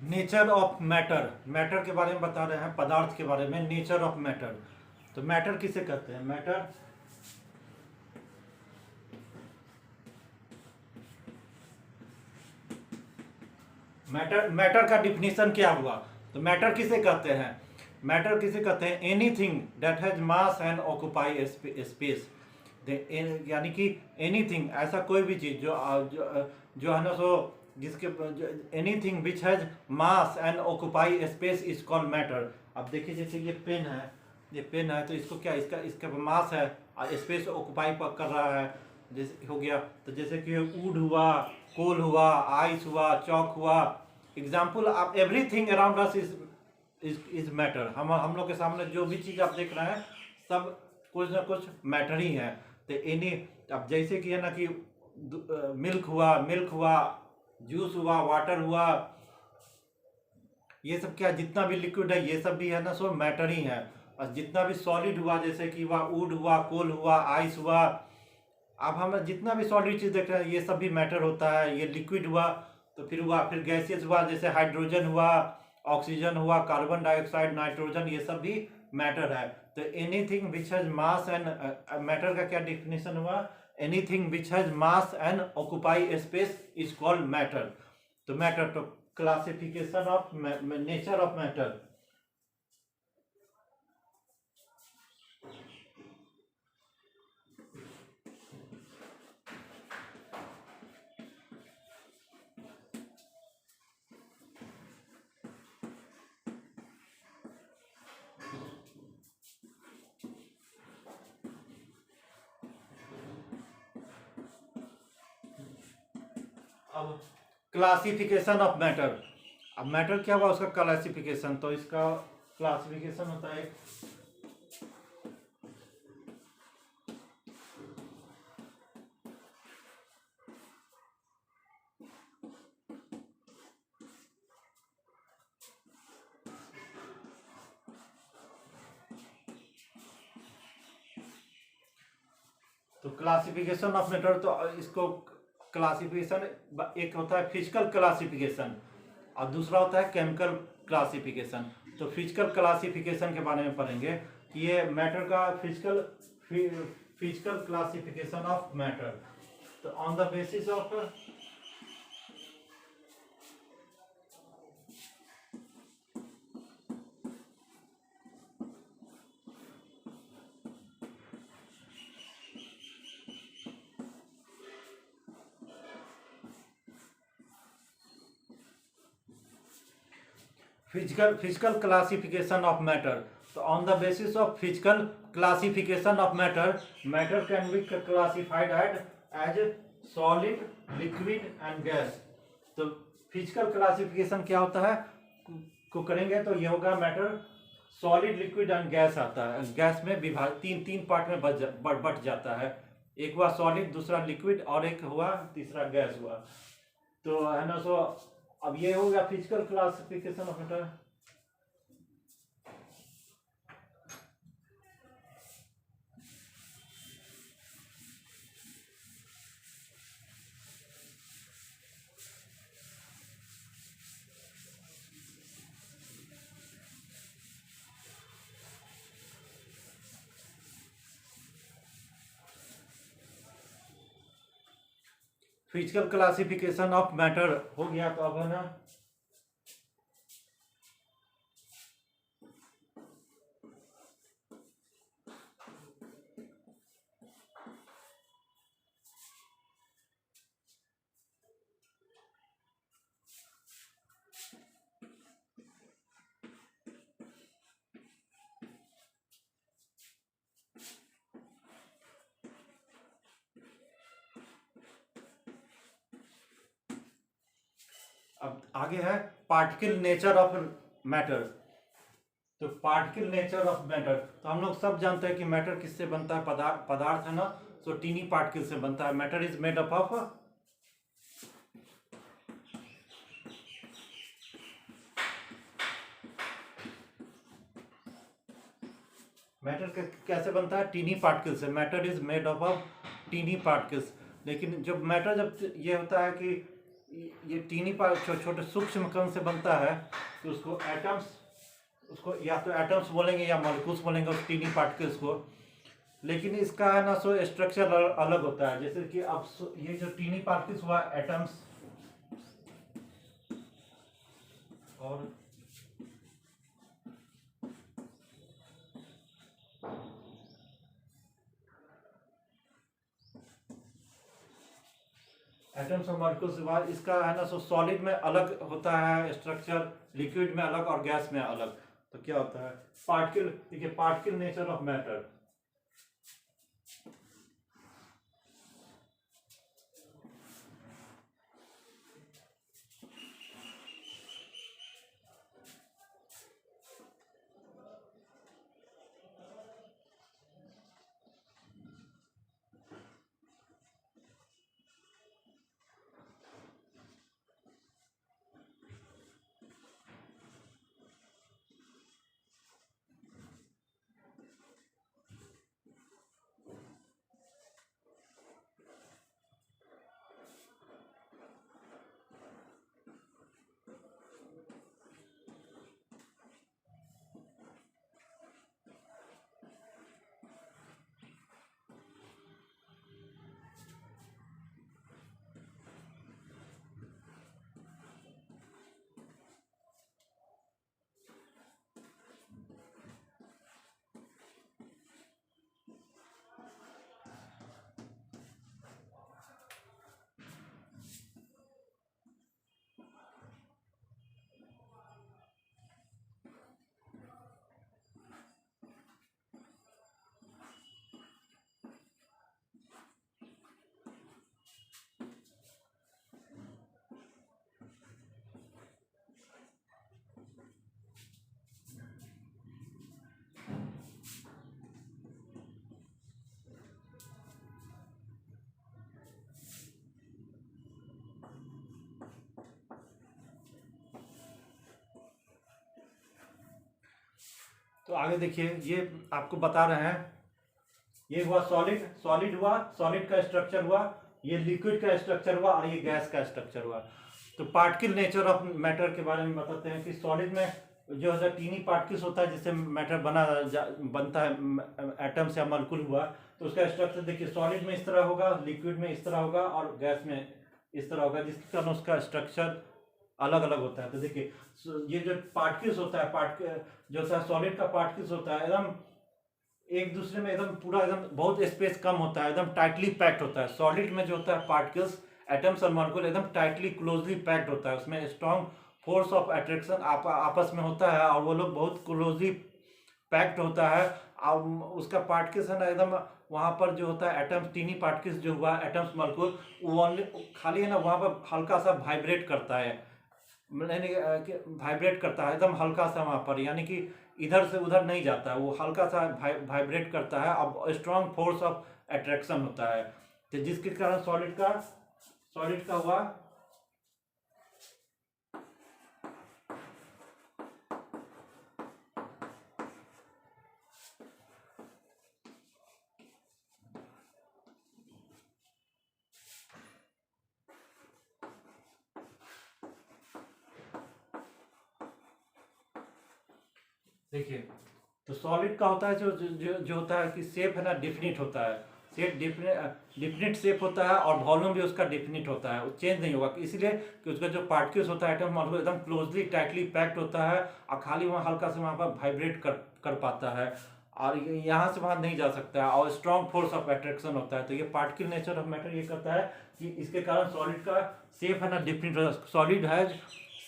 Nature of matter, matter के बारे में बता रहे हैं, पदार्थ के बारे में, नेचर ऑफ मैटर। तो मैटर किसे कहते हैं? मैटर मैटर मैटर का डिफिनीशन क्या हुआ? तो मैटर किसे कहते हैं? मैटर किसे कहते हैं? Anything that has mass and occupy space. यानी कि एनीथिंग, ऐसा कोई भी चीज जो है ना, सो जिसके anything which has mass and occupy space is called matter. अब देखिए, जैसे ये पेन है, ये पेन है, तो इसको क्या, इसका इसका मास है, स्पेस ऑक्यूपाई कर रहा है, जैसे हो गया। तो जैसे कि वुड हुआ, कोल हुआ, आइस हुआ, चौक हुआ। एग्जाम्पल, आप everything around us is matter. हम लोग के सामने जो भी चीज़ आप देख रहे हैं, सब कुछ ना कुछ मैटर ही है। तो एनी, अब जैसे कि है ना कि मिल्क हुआ, जूस हुआ, वाटर हुआ, ये सब क्या, जितना भी लिक्विड है ये सब भी है ना, सो मैटर ही है। और जितना भी सॉलिड हुआ, जैसे कि हुआ वुड हुआ, कोल हुआ, आइस हुआ, अब हम जितना भी सॉलिड चीज देख रहे हैं ये सब भी मैटर होता है। ये लिक्विड हुआ, तो फिर हुआ, फिर गैसियस हुआ, जैसे हाइड्रोजन हुआ, ऑक्सीजन हुआ, कार्बन डाइऑक्साइड, नाइट्रोजन, ये सब भी मैटर है। तो anything which has mass and, matter का क्या डिफिनेशन हुआ? Anything which has mass and occupy space is called matter. तो मैटर, तो classification of nature of matter. अब क्लासिफिकेशन ऑफ मैटर। अब मैटर क्या हुआ, उसका क्लासिफिकेशन। तो इसका क्लासिफिकेशन होता है, तो क्लासिफिकेशन ऑफ मैटर, तो इसको क्लासिफिकेशन, एक होता है फिजिकल क्लासिफिकेशन और दूसरा होता है केमिकल क्लासिफिकेशन। तो फिजिकल क्लासिफिकेशन के बारे में पढ़ेंगे कि ये मैटर का फिजिकल क्लासिफिकेशन ऑफ मैटर। तो on the basis of physical classification of matter. तो on the basis of physical classification of matter, matter can be classified as solid, liquid and gas. तो फिजिकल क्लासिफिकेशन क्या होता है को करेंगे तो ये होगा, matter solid, liquid and gas आता है। गैस में विभाग तीन पार्ट में बट जाता है। एक हुआ सॉलिड, दूसरा लिक्विड, और एक हुआ तीसरा गैस हुआ। तो है ना, सो अब ये हो गया physical classification of matter. Physical classification of matter हो गया। तो अब है ना, अब आगे है पार्टिकल नेचर ऑफ मैटर। तो पार्टिकल नेचर ऑफ मैटर, तो हम लोग सब जानते हैं कि मैटर किससे बनता है, पदार्थ है ना, तो टीनी पार्टिकल से बनता है। Matter is made up of, matter कैसे बनता है? टीनी पार्टिकल से। Matter is made up of tiny particles. लेकिन जब मैटर, जब ये होता है कि ये टीनी छोटे सूक्ष्म कण से बनता है, तो उसको एटम्स, उसको या तो एटम्स बोलेंगे या मॉलिक्यूल्स बोलेंगे उस टीनी पार्टिकल्स को। लेकिन इसका है ना सो स्ट्रक्चर अलग होता है। जैसे कि अब ये जो टीनी पार्टिकल्स हुआ एटम्स, और एटम्स और मॉलिक्यूल्स के बाद इसका है ना सो सॉलिड में अलग होता है स्ट्रक्चर, लिक्विड में अलग और गैस में अलग। तो क्या होता है पार्टिकल, देखिए पार्टिकल नेचर ऑफ मैटर। तो आगे देखिए, ये आपको बता रहे हैं, ये हुआ सॉलिड, सॉलिड हुआ, सॉलिड का स्ट्रक्चर हुआ, ये लिक्विड का स्ट्रक्चर हुआ, और ये गैस का स्ट्रक्चर हुआ। तो पार्टिकल नेचर ऑफ मैटर के बारे में बताते हैं कि सॉलिड में जो है टीनी पार्टिकल्स होता है जिससे मैटर बनता है, एटम्स या मॉलिक्यूल हुआ। तो उसका स्ट्रक्चर देखिए, सॉलिड में इस तरह होगा, लिक्विड में इस तरह होगा, और गैस में इस तरह होगा, जिसके कारण उसका स्ट्रक्चर अलग अलग होता है। तो देखिए ये जो पार्टिकल्स होता है, पार्टिकल जो होता है सॉलिड का पार्टिकल्स होता है, एकदम एक दूसरे में एकदम पूरा एकदम बहुत स्पेस कम होता है, एकदम टाइटली पैक्ड होता है। सॉलिड में जो होता है पार्टिकल्स, एटम्स और मॉलिक्यूल एकदम टाइटली क्लोजली पैक्ड होता है, उसमें स्ट्रॉन्ग फोर्स ऑफ अट्रैक्शन आपस में होता है, और वो लोग बहुत क्लोजली पैक्ड होता है। और उसका पार्टिकल्स है ना एकदम, वहाँ पर जो होता है एटम्स, टीनी पार्टिकल्स जो हुआ एटम्स मॉलिक्यूल, वो ओनली खाली है ना वहाँ पर हल्का सा वाइब्रेट करता है, वाइब्रेट करता है एकदम हल्का सा वहाँ पर, यानी कि इधर से उधर नहीं जाता है, वो हल्का सा वाइब्रेट करता है। अब स्ट्रॉन्ग फोर्स ऑफ अट्रैक्शन होता है, तो जिसके कारण सॉलिड का हुआ देखिए, तो सॉलिड का होता है जो होता है कि शेप है ना डिफिनिट होता है, शेप डिफिनिट शेप होता है, और वॉल्यूम भी उसका डिफिनिट होता है, वो चेंज नहीं होगा, इसलिए कि उसका जो पार्टिकल्स होता है एटम मॉलिक्यूल एकदम क्लोजली टाइटली पैक्ड होता है, और खाली वहाँ हल्का से वहाँ पर वाइब्रेट कर पाता है, और यहाँ से वहाँ नहीं जा सकता है, और स्ट्रॉन्ग फोर्स ऑफ अट्रैक्शन होता है। तो ये पार्टिकल नेचर ऑफ मैटर ये कहता है कि इसके कारण सॉलिड का शेप है ना definite, solid has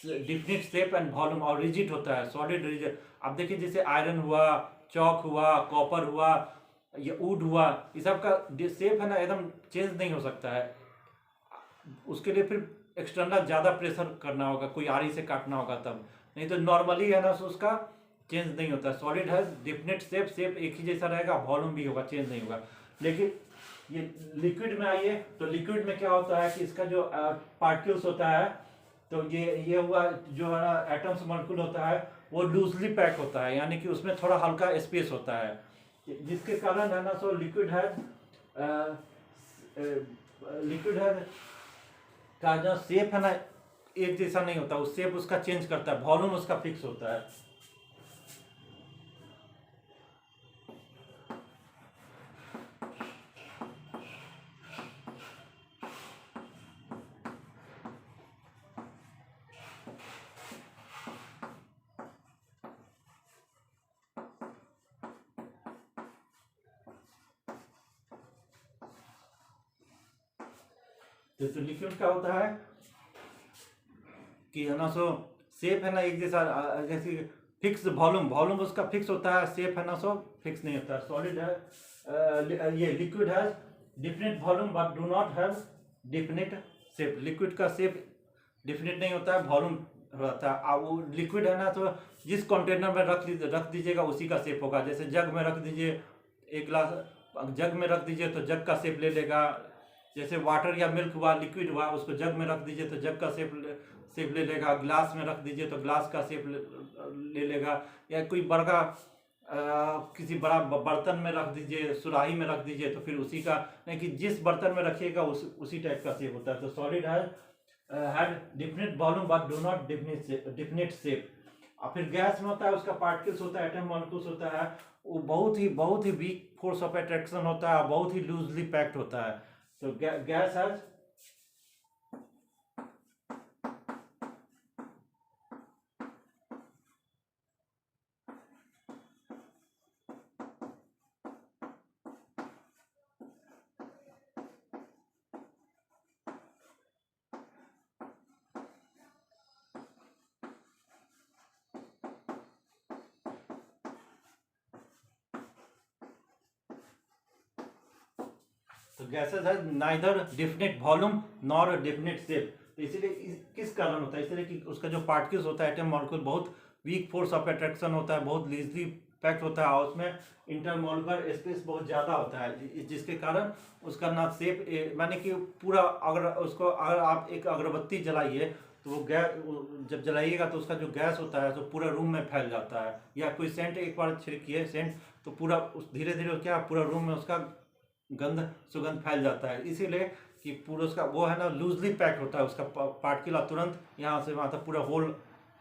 definite shape and volume, और रिजिड होता है, सॉलिड रिजिड। अब देखिए जैसे आयरन हुआ, चौक हुआ, कॉपर हुआ, ये वुड हुआ, ये सब का शेप है ना एकदम चेंज नहीं हो सकता है, उसके लिए फिर एक्सटर्नल ज़्यादा प्रेशर करना होगा, कोई आरी से काटना होगा तब, नहीं तो नॉर्मली है ना उसका चेंज नहीं होता है। सॉलिड है डिफिनिट शेप एक ही जैसा रहेगा, वॉल्यूम भी होगा, चेंज नहीं होगा। लेकिन ये लिक्विड में आइए, तो लिक्विड में क्या होता है कि इसका जो पार्टिकल्स होता है, तो ये हुआ जो है ना एटम्स मॉलिक्यूल होता है, वो लूजली पैक होता है, यानी कि उसमें थोड़ा हल्का स्पेस होता है, जिसके कारण है ना सो लिक्विड है का जो शेप है ना एक जैसा नहीं होता, उस शेप उसका चेंज करता है, वॉल्यूम उसका फिक्स होता है। तो लिक्विड का होता है कि है ना सो शेप है ना एक जैसा, जैसे फिक्स वॉल्यूम, वॉल्यूम उसका फिक्स होता है, शेप है ना सो फिक्स नहीं होता है। सॉलिड है ये लिक्विड है definite volume but do not have definite shape. Liquid का शेप डिफिनिट नहीं होता है, वॉल्यूम रहता है। अब वो लिक्विड है ना तो जिस कंटेनर में रख दीजिएगा उसी का शेप होगा। जैसे जग में रख दीजिए, एक गिलास जग में रख दीजिए तो जग का शेप ले लेगा। जैसे वाटर या मिल्क हुआ, लिक्विड हुआ, उसको जग में रख दीजिए तो जग का शेप ले लेगा। गिलास में रख दीजिए तो गिलास का शेप ले लेगा। या कोई बड़ा किसी बड़ा बर्तन में रख दीजिए, सुराही में रख दीजिए तो फिर उसी का, नहीं कि जिस बर्तन में रखिएगा उसी टाइप का शेप होता है। तो solid had definite volume but do not definite shape. और फिर गैस में होता है, उसका पार्टिकल्स होता है, एटम मॉलिक्यूल्स होता है, वो बहुत ही वीक फोर्स ऑफ अट्रैक्शन होता है, बहुत ही लूजली पैक्ड होता है। तो गैस हैज तो गैसेस है neither definite volume nor definite shape. तो इसीलिए किस कारण होता है, इसलिए कि उसका जो पार्टिकल्स होता है, एटम मॉलिक्यूल, बहुत वीक फोर्स ऑफ अट्रैक्शन होता है, बहुत लीजली पैक्ड होता है, और उसमें इंटरमॉलिक्यूलर स्पेस बहुत ज़्यादा होता है, जिसके कारण उसका ना शेप, माने कि पूरा अगर आप एक अगरबत्ती जलाइए तो वो गैस जब जलाइएगा तो उसका जो गैस होता है तो पूरा रूम में फैल जाता है। या कोई सेंट एक बार छिड़किए सेंट तो पूरा उस धीरे धीरे क्या पूरा रूम में उसका सुगंध फैल जाता है। इसीलिए कि पूरा उसका वो है ना लूजली पैक्ड होता है, उसका पार्टिकल तुरंत यहाँ से वहाँ तक पूरा होल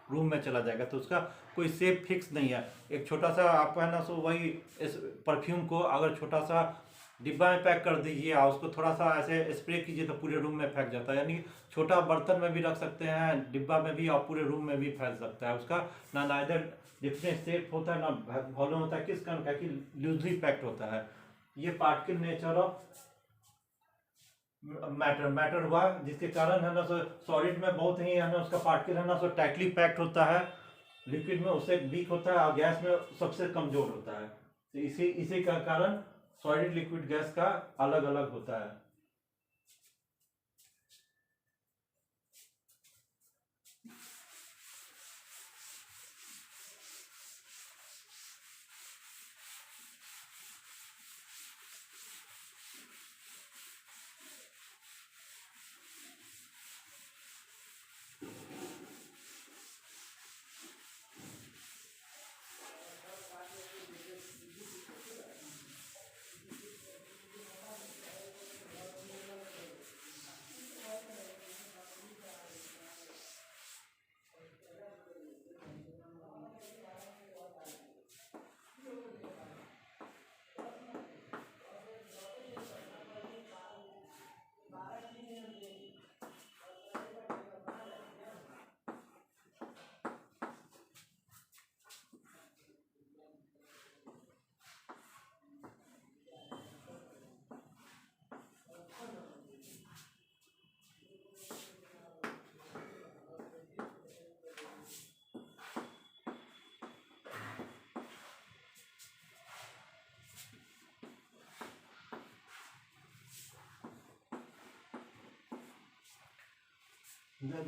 रूम में चला जाएगा। तो उसका कोई शेप फिक्स नहीं है। एक छोटा सा आपको है ना सो वही इस परफ्यूम को अगर छोटा सा डिब्बा में पैक कर दीजिए और उसको थोड़ा सा ऐसे स्प्रे कीजिए तो पूरे रूम में फैल जाता है। यानी छोटा बर्तन में भी रख सकते हैं, डिब्बा में भी, और पूरे रूम में भी फैल सकता है। उसका ना नाइदर डिफरेंट शेप होता है ना वॉल्यूम होता है। किस कारण का कि लूजली पैक्ड होता है। ये पार्टिकल नेचर ऑफ मैटर हुआ, जिसके कारण है ना सो सॉलिड में बहुत ही है ना उसका पार्टिकल है ना सो टाइटली पैक्ड होता है, लिक्विड में उससे वीक होता है, और गैस में सबसे कमजोर होता है। तो इसी का कारण सॉलिड लिक्विड गैस का अलग अलग होता है।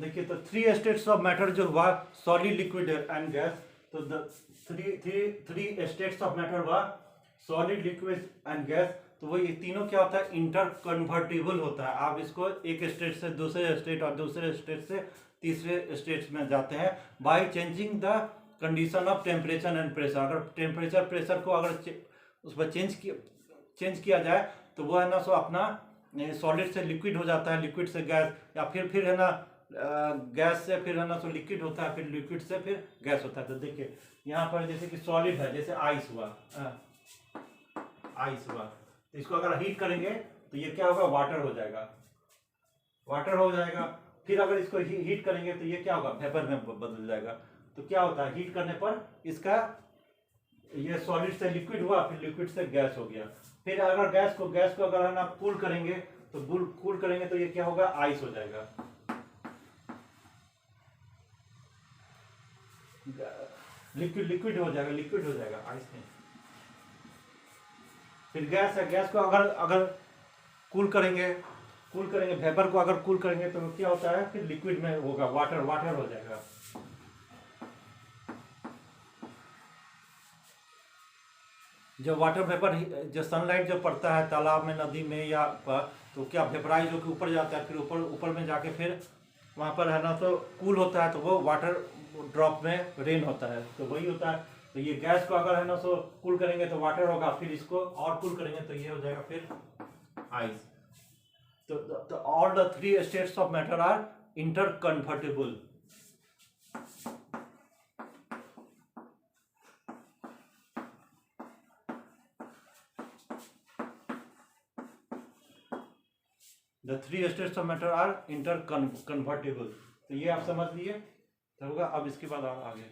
देखिए तो थ्री स्टेट्स ऑफ मैटर जो हुआ, सॉलिड लिक्विड एंड गैस। तो the three states of matter हुआ, सॉलिड लिक्विड एंड गैस। तो वो ये तीनों क्या होता है, इंटर कन्वर्टिबल होता है। आप इसको एक स्टेट से दूसरे स्टेट और दूसरे स्टेट से तीसरे स्टेट्स में जाते हैं by changing the condition of temperature and pressure. अगर टेम्परेचर प्रेशर को अगर उस पर चेंज किया जाए तो वो है ना सो अपना सॉलिड से लिक्विड हो जाता है, लिक्विड से गैस, या फिर है ना गैस से फिर है ना तो लिक्विड होता है, फिर लिक्विड से फिर गैस होता है। तो देखिए यहाँ पर जैसे कि सॉलिड है, जैसे आइस हुआ, आइस हुआ, तो इसको अगर हीट करेंगे तो ये क्या होगा, वाटर हो जाएगा, वाटर हो जाएगा। फिर अगर इसको हीट करेंगे तो ये क्या होगा, वेपर में बदल जाएगा। तो क्या होता है, हीट करने पर इसका ये सॉलिड से लिक्विड हुआ, फिर लिक्विड से गैस हो गया। फिर अगर गैस को अगर हम कूल करेंगे तो कूल करेंगे तो ये क्या होगा, आइस हो जाएगा, लिक्विड हो जाएगा आइस नहीं। फिर गैस है, गैस को अगर अगर कूल करेंगे वेपर को अगर कूल करेंगे तो क्या होता है, फिर लिक्विड में होगा, वाटर हो जाएगा। जो वाटर वेपर, जो सनलाइट जो पड़ता है तालाब में, नदी में या तो क्या वेपराइज होकर ऊपर जाता है, फिर ऊपर में जाके फिर वहाँ पर है ना तो कूल होता है, तो वो वाटर ड्रॉप में रेन होता है, तो वही होता है। तो ये गैस को अगर है ना सो कूल करेंगे तो वाटर होगा, फिर इसको और कूल करेंगे तो ये हो जाएगा फिर आइस। तो all the three states of matter are interconvertible. The three states of matter are interconvertible. तो ये आप समझ लिए तो होगा। अब इसके बाद आगे